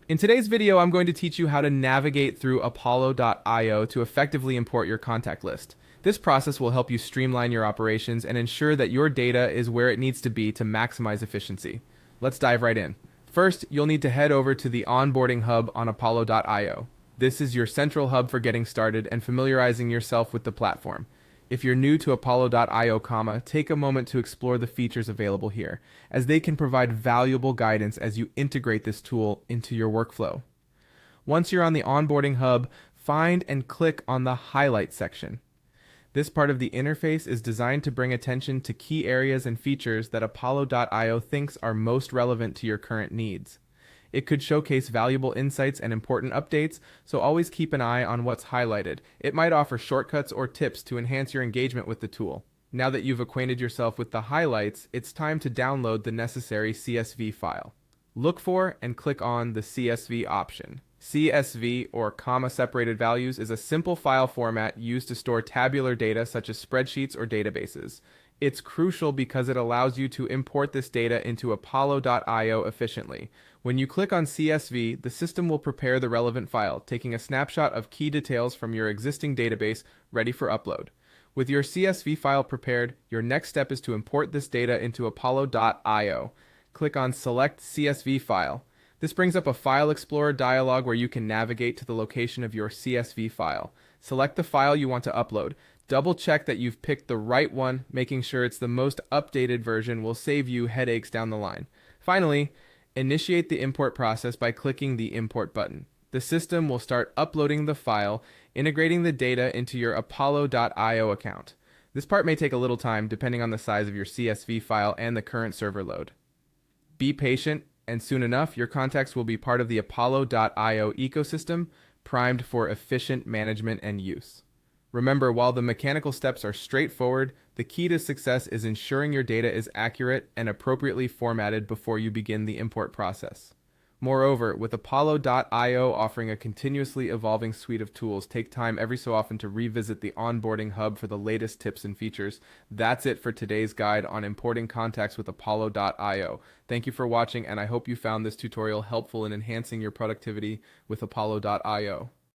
In today's video, I'm going to teach you how to navigate through Apollo.io to effectively import your contact list. This process will help you streamline your operations and ensure that your data is where it needs to be to maximize efficiency. Let's dive right in. First, you'll need to head over to the onboarding hub on Apollo.io. This is your central hub for getting started and familiarizing yourself with the platform. If you're new to Apollo.io, take a moment to explore the features available here, as they can provide valuable guidance as you integrate this tool into your workflow. Once you're on the onboarding hub, find and click on the Highlight section. This part of the interface is designed to bring attention to key areas and features that Apollo.io thinks are most relevant to your current needs. It could showcase valuable insights and important updates, so always keep an eye on what's highlighted. It might offer shortcuts or tips to enhance your engagement with the tool. Now that you've acquainted yourself with the highlights, it's time to download the necessary CSV file. Look for and click on the CSV option. CSV, or comma-separated values, is a simple file format used to store tabular data such as spreadsheets or databases. It's crucial because it allows you to import this data into Apollo.io efficiently. When you click on CSV, the system will prepare the relevant file, taking a snapshot of key details from your existing database ready for upload. With your CSV file prepared, your next step is to import this data into Apollo.io. Click on Select CSV File. This brings up a File Explorer dialog where you can navigate to the location of your CSV file. Select the file you want to upload. Double check that you've picked the right one, making sure it's the most updated version will save you headaches down the line. Finally, initiate the import process by clicking the Import button. The system will start uploading the file, integrating the data into your Apollo.io account. This part may take a little time depending on the size of your CSV file and the current server load. Be patient, and soon enough, your contacts will be part of the Apollo.io ecosystem, primed for efficient management and use. Remember, while the mechanical steps are straightforward, the key to success is ensuring your data is accurate and appropriately formatted before you begin the import process. Moreover, with Apollo.io offering a continuously evolving suite of tools, take time every so often to revisit the onboarding hub for the latest tips and features. That's it for today's guide on importing contacts with Apollo.io. Thank you for watching, and I hope you found this tutorial helpful in enhancing your productivity with Apollo.io.